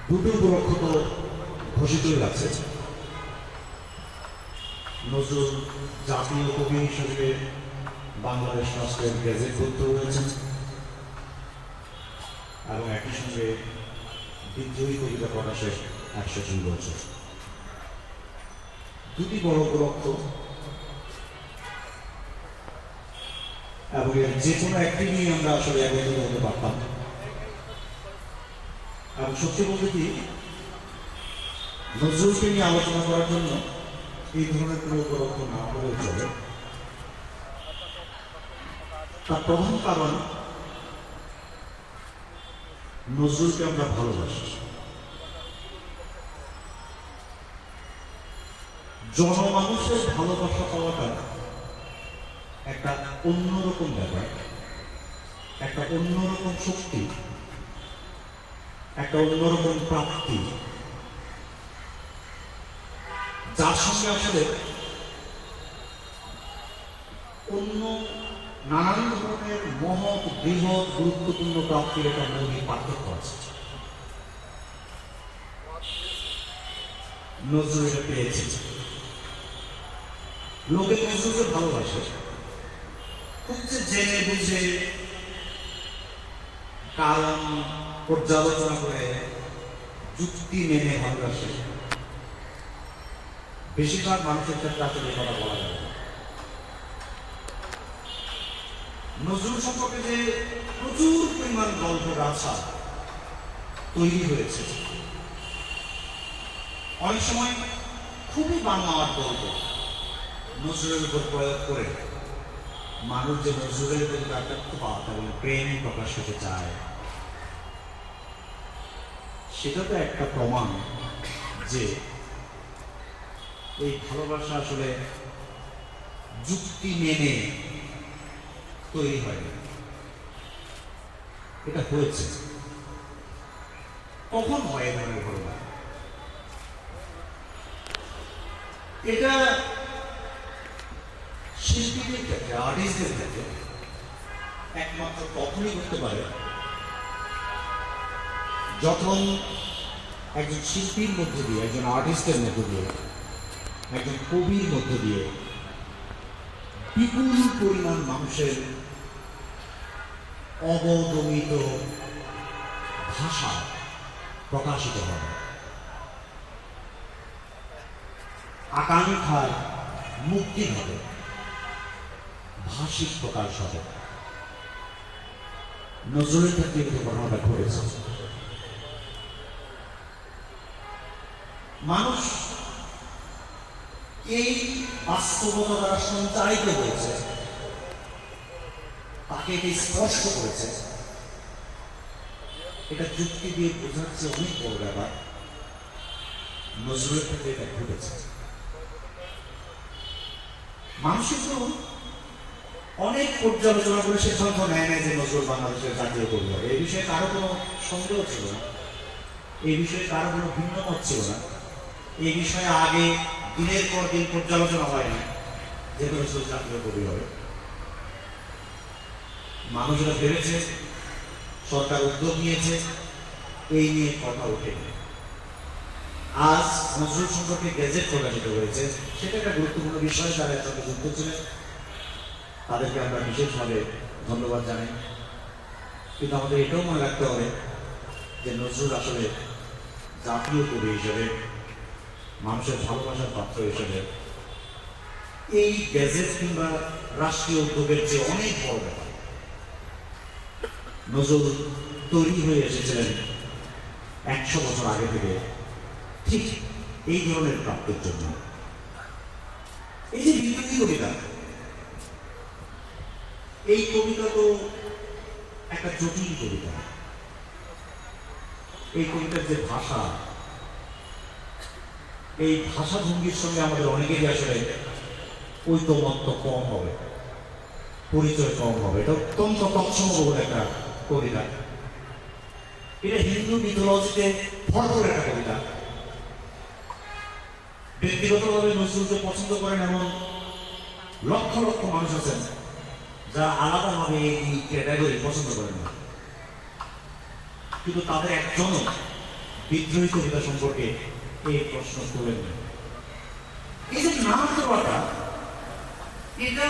দুটো উপলক্ষ তো ঘোষিতই আছে। নজরুল জাতীয় কবি হিসেবে বাংলাদেশ রাষ্ট্রের গেজেটভুক্ত হয়েছেন এবং একই সঙ্গে বিদ্রোহী কবিতা প্রকাশের 102 বছর। দুটি বড় উপলক্ষ এবং এর যে কোনো একটি নিয়ে আমরা আসলে একত্রিত হতে পারতাম। এবং সত্যি বলতে কি, নজরুলকে নিয়ে আলোচনা করার জন্য এই ধরনের কোনো উপলক্ষ না হলেও চলে। তার প্রধান কারণ, নজরুলকে আমরা ভালোবাসি। জনমানুষের ভালোবাসা পাওয়াটা একটা অন্যরকম ব্যাপার, একটা অন্যরকম শক্তি, একটা অন্যরকম প্রাপ্তি, যার সঙ্গে আসলে অন্য নানান ধরনের মহৎ বৃহৎ গুরুত্বপূর্ণ প্রাপ্তির একটা মৌলিক পার্থক্য আছে। নজরুল এটা পেয়েছে। লোকে নজরুলকে ভালোবাসে খুব যে জেনে বুঝে কারণ পর্যালোচনা করে যুক্তি মেনে ভালোবাসে। বেশিরভাগ মানুষের ক্ষেত্রে আসলে কথা বলা যাবে না। নজরুল সম্পর্কে যে প্রচুর পরিমাণ গল্প গাথা তৈরি হয়েছে, অনেক সময় খুবই বাংলার গল্প নজরুলের উপর প্রয়োগ করে মানুষ যে নজরুলের প্রতি একটা ক্ষোভ এবং প্রেম প্রকাশ করতে চায়, সেটা তো একটা প্রমাণ যে এই ভালোবাসা আসলে যুক্তি মেনে তৈরি হয়নি, এটা হয়েছে। কখন হয় এই ধরনের ঘটনা? এটা শিল্পীদের ক্ষেত্রে, আর্টিস্টদের ক্ষেত্রে একমাত্র তখনই করতে পারে যখন একজন শিল্পীর মধ্য দিয়ে, একজন আর্টিস্টের মধ্য দিয়ে, একজন কবির মধ্য দিয়ে বিপুল পরিমাণ মানুষের অবদমিত ভাষা প্রকাশিত হবে, আকাঙ্ক্ষার মুক্তি হবে, ভাষিক প্রকাশ হবে। নজরুলের ক্ষেত্রে কিন্তু ঘটনাটা ঘটেছে। মানুষ এই বাস্তবতা দ্বারা সঞ্চারিত হয়েছে, তাকে এটি স্পর্শ করেছে। এটা যুক্তি দিয়ে বোঝাচ্ছে অনেক বড় ব্যাপার। নজরুলের ক্ষেত্রে এটা ঘটেছে। মানুষের তো অনেক পর্যালোচনা করে সিদ্ধান্ত নেয় না যে নজরুল বাংলাদেশের জাতীয় কবি হবে। এই বিষয়ে কারো কোনো সন্দেহ ছিল না, এই বিষয়ে কারো কোনো ভিন্ন মত ছিল না। এই বিষয়ে আগে দিনের পর দিন পর্যালোচনা হয়নি যে নজরুল জাতীয় কবি হবে। মানুষরা ভেবেছে, সরকার উদ্যোগ নিয়েছে, এই নিয়ে কথা ওঠেনি। আজ নজরুল সম্পর্কে গেজেট প্রকাশিত হয়েছে, সেটা একটা গুরুত্বপূর্ণ বিষয়। যারা এর সঙ্গে যুক্ত ছিলেন তাদেরকে আমরা বিশেষভাবে ধন্যবাদ জানাই। কিন্তু আমাদের এটাও মনে রাখতে হবে যে নজরুল আসলে জাতীয় কবি হিসেবে, মানুষের ভালোবাসার পাত্র হিসেবে এই গেজেট কিংবা রাষ্ট্রীয় উদ্যোগের যে অনেক বড় ব্যাপার। নজরুল তৈরি হয়ে এসেছিলেন 100 বছর আগে থেকে ঠিক এই ধরনের প্রাপ্তির জন্য। এই যে বিদ্রোহী কবিতা, এই কবিতা তো একটা জটিল কবিতা। এই কবিতার যে ভাষা, এই ভাষা ভঙ্গির সঙ্গে আমাদের অনেকেরই আসলে ঐকমত্য কম হবে, পরিচয় কম হবে। এটা অত্যন্ত তৎসমবহুল একটা কবিতা। এটা হিন্দু মিথোলজিতে ভরপুর একটা কবিতা। ব্যক্তিগতভাবে নজরুলকে পছন্দ করেন এমন লক্ষ লক্ষ মানুষ আছেন যারা আলাদাভাবে এই ক্যাটাগরি পছন্দ করেন না, কিন্তু তাদের একজনও বিদ্রোহী কবিতা সম্পর্কে এই প্রশ্ন তুলেন। এই যে নাম দেওয়াটা, এটা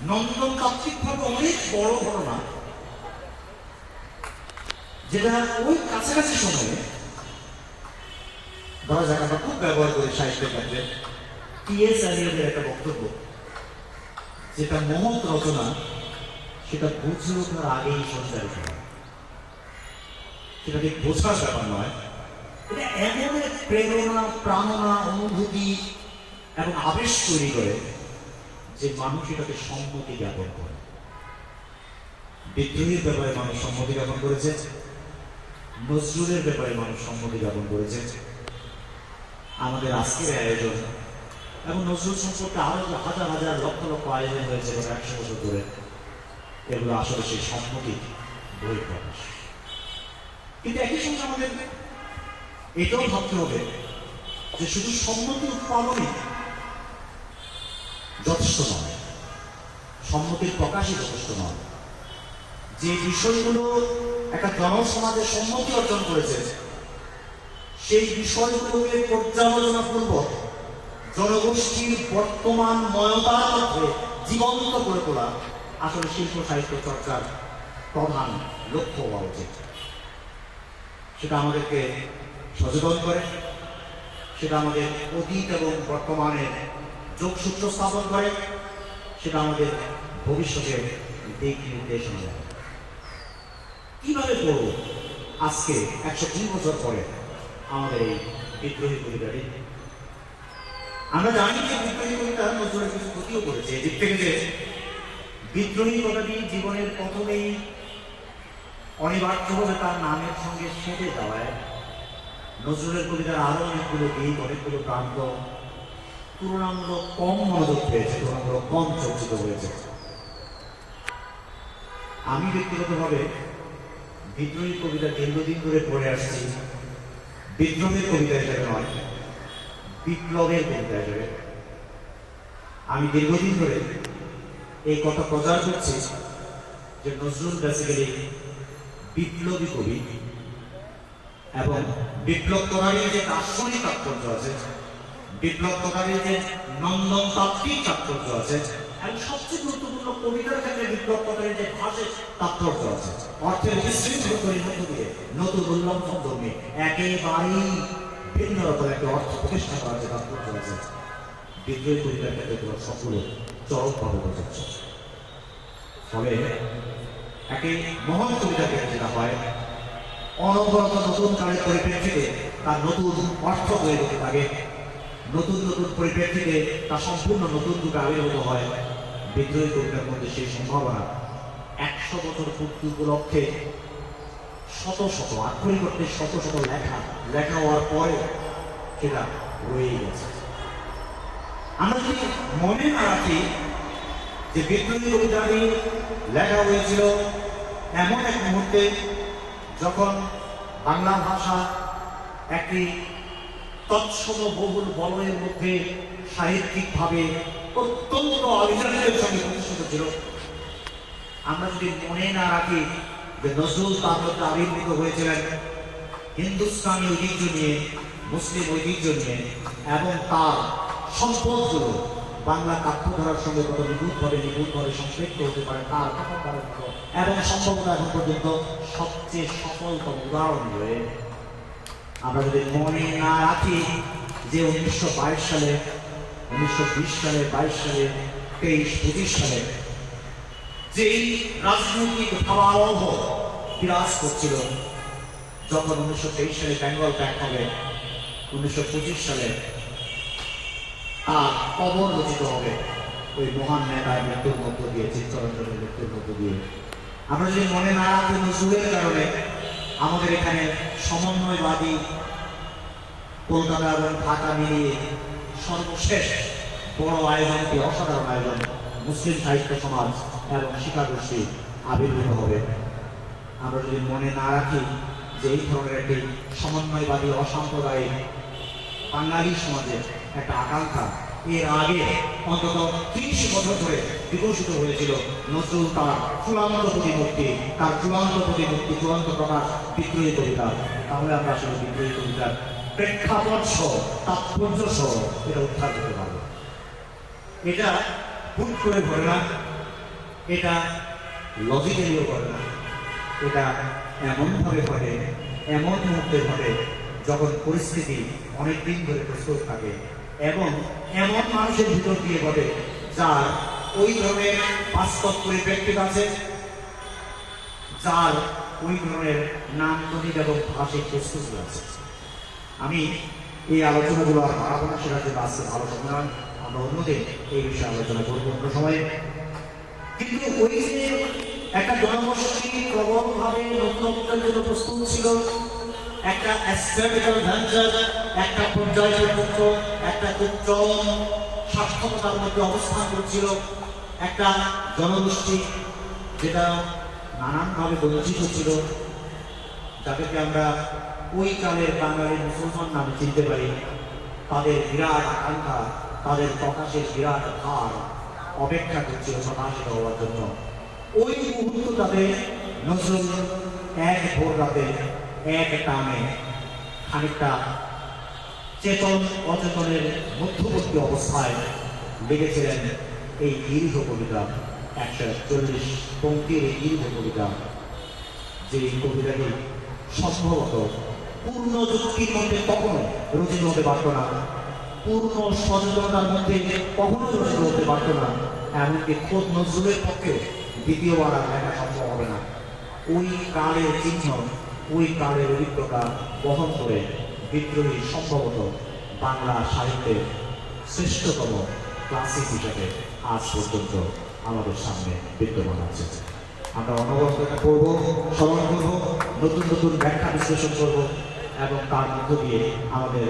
নন্দন তাত্ত্বিকভাবে অনেক বড় ঘটনা, যেটা ওই কাছাকাছি সময়ে ধরা যাক আমরা খুব ব্যবহার করি সাহিত্যের ক্ষেত্রে টি.এস. এলিয়টের একটা বক্তব্য, যেটা মহৎ রচনা সেটা বুঝে ওঠার আগেই সঞ্চারিত হয়। সেটা ঠিক বোঝার ব্যাপার নয়, এটা এমন এক প্রেরণা, প্রাণনা, অনুভূতি এবং আবেশ তৈরি করে যে মানুষ এটাকে সম্মতি জ্ঞাপন করে। বিদ্রোহীর ব্যাপারে মানুষ সম্মতি জ্ঞাপন করেছে, নজরুলের ব্যাপারে মানুষ সম্মতি জ্ঞাপন করেছে। আমাদের আজকের আয়োজন এবং নজরুল সম্পর্কে আরো হাজার হাজার লক্ষ লক্ষ আয়োজন হয়েছে 100 বছর ধরে, এগুলো আসলে সেই সম্মতি বই প্রকাশ। কিন্তু একই সঙ্গে আমাদের এটাও ভাবতে হবে যে শুধু সম্মতি উৎপাদনই যথেষ্ট নয়, সম্মতির প্রকাশই যথেষ্ট নয়। যে বিষয়গুলো একটা জনসমাজের সম্মতি অর্জন করেছে সেই বিষয়গুলোকে পর্যালোচনা পূর্বক জনগোষ্ঠীর বর্তমান ময়তার মধ্যে জীবন্ত করে তোলা আসলে শিল্প সাহিত্য চর্চার প্রধান লক্ষ্য হওয়া উচিত। সেটা আমাদেরকে সচেতন করে, সেটা আমাদের অতীত এবং বর্তমানের যোগসূত্র স্থাপন করে, সেটা আমাদের ভবিষ্যতের দিক নির্দেশনা দেয়। কিভাবে করব আজকে 102 বছর পরে আমাদের এই বিদ্রোহী কবিতাটি? আমরা জানি যে বিদ্রোহী কবিতা নজরুলের কিছু ক্ষতিও করেছে, এদিক থেকে যে বিদ্রোহী কথাটি জীবনের প্রথমেই অনিবার্যভাবে তার নামের সঙ্গে সেটে যাওয়ায় নজরুলের কবিতার আরো অনেকগুলো দিক, অনেকগুলো প্রান্ত তুলনামূলক কম মনোযোগ পেয়েছে, তুলনামূলক কম চর্চিত হয়েছে। আমি ব্যক্তিগতভাবে বিদ্রোহী কবিতা দীর্ঘদিন ধরে পড়ে আসছি বিদ্রোহের কবিতা হিসেবে নয়, বিপ্লবের কবিতা হিসেবে। আমি দীর্ঘদিন ধরে এই কথা প্রচার করছি যে নজরুল বেসিক্যালি বিপ্লবী কবি, এবং বিপ্লব করারই যে দার্শনিক তাৎপর্য আছে, বিপ্লব করারই যে নন্দন তাত্ত্বিক তাৎপর্য আছে, এবং সবচেয়ে গুরুত্বপূর্ণ কবিতার ক্ষেত্রে বিপ্লব করারই যে ভাষের তাৎপর্য আছে, অর্থের বিশৃঙ্খল পরিণত দিয়ে নতুন উল্লঙ্ঘন ধর্মী একেবারেই ভিন্ন রকম একটা অর্থ প্রতিষ্ঠা করার যে তাৎপর্য আছে, বিদ্রোহী কবিতার ক্ষেত্রে তোমার সবগুলো চরমভাবে বোঝাচ্ছে। ফলে একই মহান কবিতার ক্ষেত্রে যেটা হয়, অনবরত নতুন কালের পরিপ্রেক্ষিতে তার নতুন অর্থ তৈরি করতে থাকে, নতুন নতুন পরিপ্রেক্ষিতে তা সম্পূর্ণ নতুন যুগে আবির্ভূত হয়। বিদ্রোহী কবিতার মধ্যে সেই সম্ভাবনা 100 বছর পূর্তি উপলক্ষে শত শত আক্ষরিক অর্থে শত শত লেখা হওয়ার পরে সেটা রয়ে গেছে। আমরা যদি মনে না রাখি যে বিদ্রোহী কবিতাটি লেখা হয়েছিল এমন এক মুহূর্তে যখন বাংলা ভাষা একটি তৎসম বহুল বলয়ের মধ্যে সাহিত্যিকভাবে অত্যন্ত আভিজাত্যের সঙ্গে প্রতিষ্ঠিত ছিল, আমরা যদি মনে না রাখি যে নজরুল তার মধ্যে আবির্ভূত হয়েছিলেন হিন্দুস্তানি ঐতিহ্য নিয়ে, মুসলিম ঐতিহ্য নিয়ে, এবং তার সম্পদগুলো বাংলা কাব্যধারার সঙ্গে কত নিখুঁতভাবে সম্পৃক্ত হতে পারে তার এবং সম্ভবত এখন পর্যন্ত সবচেয়ে সফলতম উদাহরণ হয়ে আমরা যদি মনে না রাখি যে 1922 সালে, 1920 সালে, 22 সালে, 23-25 সালে যেই রাজনৈতিক ভাবাবহ বিরাজ করছিল, যখন 1923 সালে বেঙ্গল ব্যাক হবে, 1925 সালে তার কবর রচিত হবে ওই মহান নেতার মৃত্যুর মধ্য দিয়ে, চিত্তরঞ্জনের মৃত্যুর মধ্য দিয়ে। আমরা যদি মনে না রাখি নজরুলের কারণে আমাদের এখানে সমন্বয়বাদী কলকাতা এবং ঢাকা মিলিয়ে সর্বশেষ বড় আয়োজনটি, অসাধারণ আয়োজন মুসলিম সাহিত্য সমাজ এবং শিক্ষাগোষ্ঠী আবির্ভূত হবে। আমরা যদি মনে না রাখি যে এই ধরনের একটি সমন্বয়বাদী অসাম্প্রদায়িক বাঙালি সমাজের একটা আকাঙ্ক্ষা এর আগে অন্তত 30 বছর ধরে বিকশিত হয়েছিল নজরুল তার চূড়ান্ত প্রতিমূর্তি চূড়ান্ত প্রকাশ বিদ্রোহী কবিতা। তাহলে আমরা আসলে বিদ্রোহী কবিতার প্রেক্ষাপট সহ তাৎপর্য সহ এটা উদ্ধার করতে পারবো। এটা হুট করে ঘটে না, এটা লজিক্যালিও ঘটে না, এটা এমনভাবে ঘটে, এমন মুহূর্তে ঘটে যখন পরিস্থিতি অনেকদিন ধরে প্রস্তুত থাকে এবং এমন মানুষের ভিতর দিয়ে ঘটে যার ওই ধরনের বাস্তব পরিপ্রেক্ষিত আছে, যার ওই ধরনের নান্দনিক এবং ভাষিক প্রস্তুতি আছে। আমি এই আলোচনাগুলো আর বাড়াবো না, সেটার জন্য আজকে ভালো সময় আমরা অন্যদিন এই বিষয়ে আলোচনা করবো অন্য সময়ে। কিন্তু ওই যে একটা জনগোষ্ঠী প্রবলভাবে নতুনত্বের জন্য প্রস্তুত ছিল, একটা অ্যাস্থেটিক্যাল ভেঞ্চার, একটা পর্যায় পর্যন্ত একটা খুব চরম সার্থকতার মধ্যে অবস্থান করছিল, একটা জনগোষ্ঠী যেটা নানানভাবে বঞ্চিত ছিল, যাদেরকে আমরা ওই কালের বাঙালি মুসলমান নামে চিনতে পারি। তাদের বিরাট আকাঙ্ক্ষা, তাদের প্রকাশের বিরাট ভার অপেক্ষা করছিল প্রকাশিত হওয়ার জন্য। ওই মুহূর্তটাতে নজরুল এক ভোর রাতে এক টানে খানিকটা চেতন অচেতনের মধ্যবর্তী অবস্থায় লিখেছিলেন এই দীর্ঘ কবিতা, 140 পঙ্ক্তির এই দীর্ঘ কবিতা। যে কবিতাটি সম্ভবত পূর্ণ যুক্তির মধ্যে কখনো রচিত হতে পারত না, পূর্ণ সচেতনতার মধ্যে কখনো রচিত হতে পারত না, এমনকি খোদ নজরুলের পক্ষে দ্বিতীয়বার আর লেখা সম্ভব হবে না। ওই কালের চিহ্ন, ওই কালের অভিজ্ঞতা বহন করে বিদ্রোহী সম্ভবত বাংলা সাহিত্যের শ্রেষ্ঠতম ক্লাসিক হিসাবে আজ পর্যন্ত আমাদের সামনে বিদ্যমান আছে। আমরা অনবরত এটা পড়ব, স্মরণ করব, নতুন নতুন ব্যাখ্যা বিশ্লেষণ করব এবং তার মধ্য দিয়ে আমাদের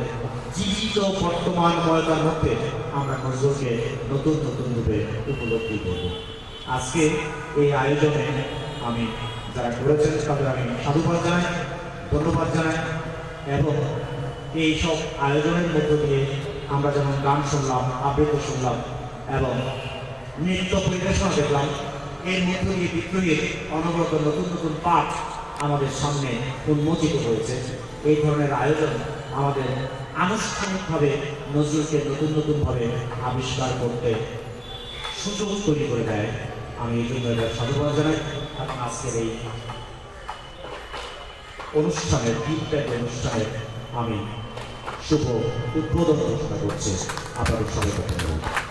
জীবিত বর্তমান ময়দার মধ্যে আমরা নজরুলকে নতুন নতুন রূপে উপলব্ধি করব। আজকে এই আয়োজনে আমি যারা করেছেন তাদের আমি সাধুবাদ জানাই, ধন্যবাদ জানাই এবং এই সব আয়োজনের মধ্য দিয়ে আমরা যেমন গান শুনলাম, আবৃত্তি শুনলাম এবং নৃত্য পরিবেশনা দেখলাম, এর মধ্য দিয়ে বিদ্রোহীর অনবরত নতুন নতুন পাঠ আমাদের সামনে উন্মোচিত হয়েছে। এই ধরনের আয়োজন আমাদের আনুষ্ঠানিকভাবে নজরুলকে নতুন নতুনভাবে আবিষ্কার করতে সুযোগ তৈরি করে দেয়। আমি এই জন্য এটার সাধুবাদ জানাই এবং আজকের এই অনুষ্ঠানের অনুষ্ঠানের আমি শুভ উদ্বোধন ঘোষণা করছি। আপনাদের সবাইকে ধন্যবাদ।